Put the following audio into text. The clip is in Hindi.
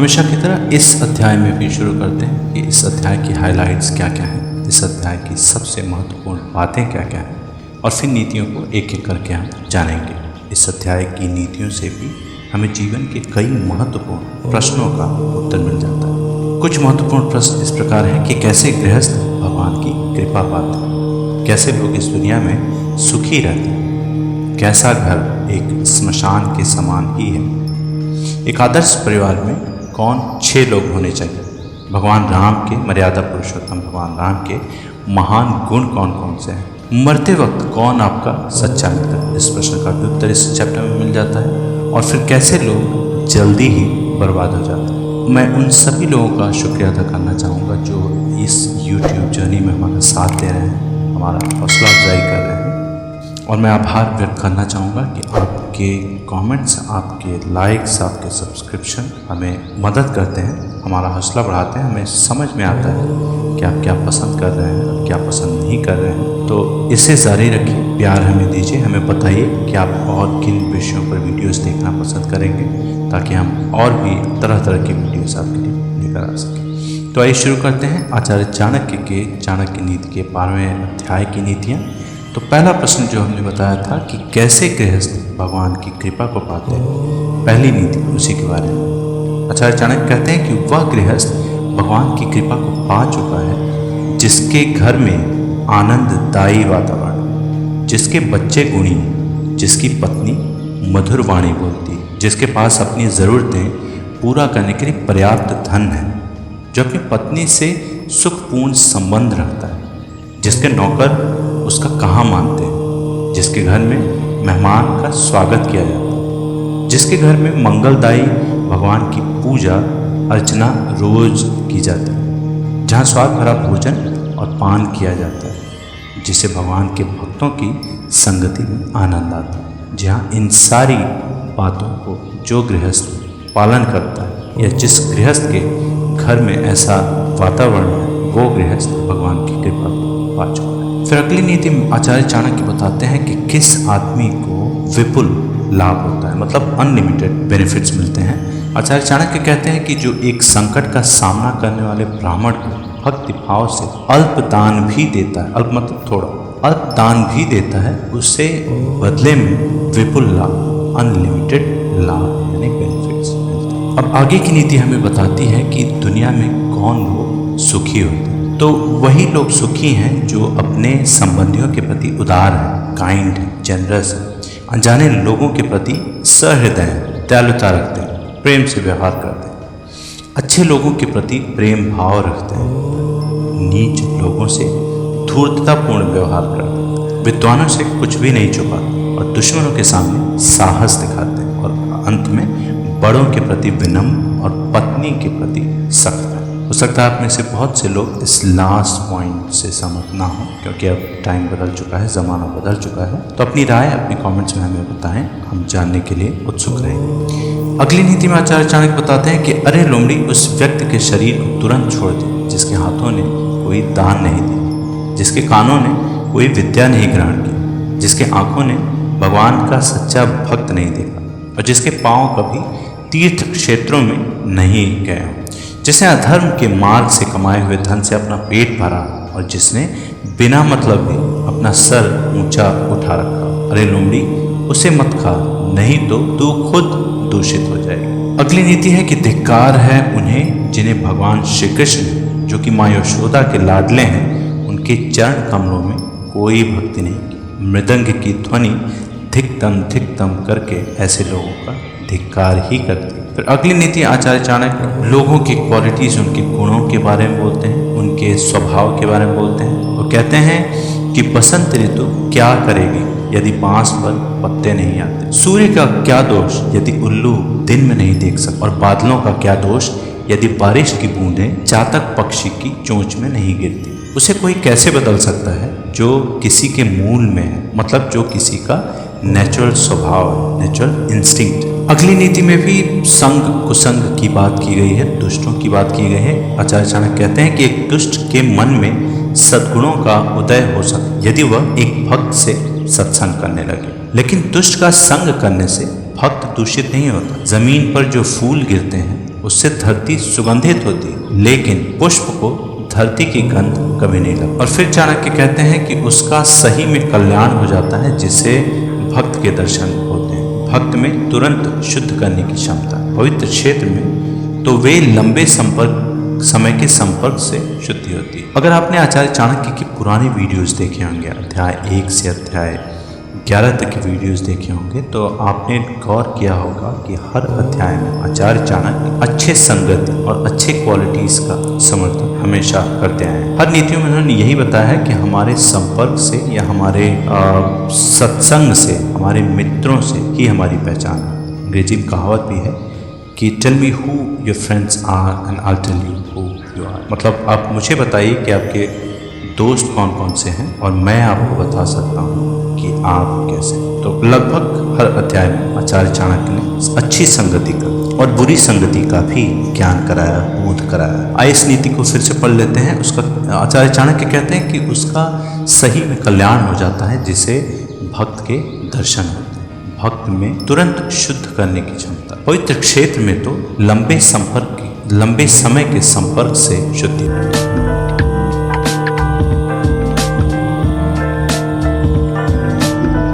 हमेशा की तरह इस अध्याय में भी शुरू करते हैं कि इस अध्याय की हाइलाइट्स क्या क्या हैं, इस अध्याय की सबसे महत्वपूर्ण बातें क्या क्या हैं, और फिर नीतियों को एक एक करके हम जानेंगे। इस अध्याय की नीतियों से भी हमें जीवन के कई महत्वपूर्ण प्रश्नों का उत्तर मिल जाता है। कुछ महत्वपूर्ण प्रश्न इस प्रकार हैं कि कैसे गृहस्थ भगवान की कृपा पाते हैं, कैसे लोग इस दुनिया में सुखी रहते हैं, कैसा घर एक श्मशान के समान ही है, एक आदर्श परिवार में कौन 6 लोग होने चाहिए, भगवान राम के मर्यादा पुरुषोत्तम भगवान राम के महान गुण कौन कौन से हैं, मरते वक्त कौन आपका सच्चा मित्र है। इस प्रश्न का भी उत्तर इस चैप्टर में मिल जाता है। और फिर कैसे लोग जल्दी ही बर्बाद हो जाते हैं। मैं उन सभी लोगों का शुक्रिया अदा करना चाहूँगा जो इस YouTube जर्नी में हमारा साथ दे रहे हैं, हमारा हौसला अफजाई कर रहे हैं। और मैं आभार व्यक्त करना चाहूँगा कि आपके कमेंट्स, आपके लाइक्स, आपके सब्सक्रिप्शन हमें मदद करते हैं, हमारा हौसला बढ़ाते हैं। हमें समझ में आता है कि आप क्या पसंद कर रहे हैं और क्या पसंद नहीं कर रहे हैं। तो इसे जारी रखिए, प्यार हमें दीजिए, हमें बताइए कि आप और किन विषयों पर वीडियोस देखना पसंद करेंगे, ताकि हम और भी तरह तरह की वीडियोस आपके लिए लेकर आ सकें। तो आइए शुरू करते हैं आचार्य चाणक्य के चाणक्य नीति के 12वें अध्याय की नीतियाँ। तो पहला प्रश्न जो हमने बताया था कि कैसे गृहस्थ भगवान की कृपा को पाते हैं, पहली नीति उसी के बारे में। आचार्य चाणक्य कहते हैं कि वह गृहस्थ भगवान की कृपा को पा चुका है जिसके घर में आनंददायी वातावरण, जिसके बच्चे गुणी, जिसकी पत्नी मधुर वाणी बोलती, जिसके पास अपनी ज़रूरतें पूरा करने के लिए पर्याप्त धन है, जो अपनी पत्नी से सुखपूर्ण संबंध रखता है, जिसके नौकर उसका कहाँ मानते हैं, जिसके घर में मेहमान का स्वागत किया जाता है, जिसके घर में मंगलदायी भगवान की पूजा अर्चना रोज की जाती है, जहाँ स्वाद भरा भोजन और पान किया जाता है, जिसे भगवान के भक्तों की संगति में आनंद आता है। जहाँ इन सारी बातों को जो गृहस्थ पालन करता है या जिस गृहस्थ के घर में ऐसा वातावरण है, वो गृहस्थ भगवान की कृपा को पा चुका है। फिर अगली नीति आचार्य चाणक्य बताते हैं कि किस आदमी को विपुल लाभ होता है, मतलब अनलिमिटेड बेनिफिट्स मिलते हैं। आचार्य चाणक्य कहते हैं कि जो एक संकट का सामना करने वाले ब्राह्मण को भक्ति भाव से अल्प दान भी देता है, अल्प मतलब थोड़ा, अल्प दान भी देता है, उससे बदले में विपुल लाभ, अनलिमिटेड लाभ यानी बेनिफिट्स मिलते हैं। अब आगे की नीति हमें बताती है कि दुनिया में कौन लोग सुखी होते हैं। तो वही लोग सुखी हैं जो अपने संबंधियों के प्रति उदार हैं, काइंड हैं, जनरस हैं, अनजाने लोगों के प्रति सहृदय हैं, दयालुता रखते हैं, प्रेम से व्यवहार करते हैं, अच्छे लोगों के प्रति प्रेम भाव रखते हैं, नीच लोगों से धूर्ततापूर्ण व्यवहार करते हैं, विद्वानों से कुछ भी नहीं छुपाते और दुश्मनों के सामने साहस दिखाते हैं, और अंत में बड़ों के प्रति विनम्र और पत्नी के प्रति सख्त। हो सकता है आप में से बहुत से लोग इस लास्ट पॉइंट से सहमत ना हो, क्योंकि अब टाइम बदल चुका है, ज़माना बदल चुका है। तो अपनी राय अपने कमेंट्स में हमें बताएं, हम जानने के लिए उत्सुक रहेंगे। अगली नीति में आचार्य चाणक्य बताते हैं कि अरे लोमड़ी, उस व्यक्ति के शरीर को तुरंत छोड़ दे जिसके हाथों ने कोई दान नहीं दिया, जिसके कानों ने कोई विद्या नहीं ग्रहण की, जिसके आँखों ने भगवान का सच्चा भक्त नहीं देखा, और जिसके पाँव कभी तीर्थ क्षेत्रों में नहीं गए हों, जिसने अधर्म के मार्ग से कमाए हुए धन से अपना पेट भरा, और जिसने बिना मतलब भी अपना सर ऊंचा उठा रखा। अरे लोमड़ी, उसे मत खा, नहीं तो तू खुद दूषित हो जाएगी। अगली नीति है कि धिक्कार है उन्हें जिन्हें भगवान श्री कृष्ण, जो कि माँ यशोदा के लाडले हैं, उनके चरण कमलों में कोई भक्ति नहीं की। मृदंग की ध्वनि धिक तम करके ऐसे लोगों का धिक्कार ही करती। फिर अगली नीति आचार्य चाणक्य लोगों की क्वालिटीज़, उनके गुणों के बारे में बोलते हैं, उनके स्वभाव के बारे में बोलते हैं। वो कहते हैं कि बसंत ऋतु क्या करेगी यदि बांस पर पत्ते नहीं आते, सूर्य का क्या दोष यदि उल्लू दिन में नहीं देख सकता, और बादलों का क्या दोष यदि बारिश की बूंदें चातक पक्षी की चोंच में नहीं गिरती। उसे कोई कैसे बदल सकता है जो किसी के मूल में है, मतलब जो किसी का नेचुरल स्वभाव है, नेचुरल इंस्टिंक्ट। अगली नीति में भी संग कुसंग की बात की गई है, दुष्टों की बात की गई है। आचार्य चाणक्य कहते हैं कि एक दुष्ट के मन में सद्गुणों का उदय हो सकता यदि वह एक भक्त से सत्संग करने लगे, लेकिन दुष्ट का संग करने से भक्त दूषित नहीं होता। जमीन पर जो फूल गिरते हैं उससे धरती सुगंधित होती है, लेकिन पुष्प को धरती की गंध कभी नहीं लगती। और फिर चाणक्य कहते हैं कि उसका सही में कल्याण हो जाता है, जिससे भक्त के दर्शन होते हैं। भक्त में तुरंत शुद्ध करने की क्षमता। पवित्र क्षेत्र में तो वे लंबे समय के संपर्क से शुद्धि होती है। अगर आपने आचार्य चाणक्य की पुरानी वीडियोस देखे होंगे, अध्याय 1 से अध्याय 11 तक की वीडियोस देखे होंगे, तो आपने गौर किया होगा कि हर अध्याय में आचार्य चाणक्य अच्छे संगति और अच्छे क्वालिटीज़ का समर्थन हमेशा करते आए हैं। हर नीतियों में उन्होंने यही बताया है कि हमारे संपर्क से या हमारे सत्संग से, हमारे मित्रों से ही हमारी पहचान है। अंग्रेजी में कहावत भी है कि tell me who your friends are and I tell you who you are. मतलब आप मुझे बताइए कि आपके दोस्त कौन कौन से हैं और मैं आपको बता सकता हूँ कि आप कैसे। तो लगभग हर अध्याय में आचार्य चाणक्य ने अच्छी संगति का और बुरी संगति का भी ज्ञान कराया, बोध कराया। आइए इस नीति को फिर से पढ़ लेते हैं। उसका आचार्य चाणक्य कहते हैं कि उसका सही में कल्याण हो जाता है, जिसे भक्त के दर्शन होते हैं। भक्त में तुरंत शुद्ध करने की क्षमता। पवित्र क्षेत्र में तो लंबे समय के संपर्क से शुद्धि होती है।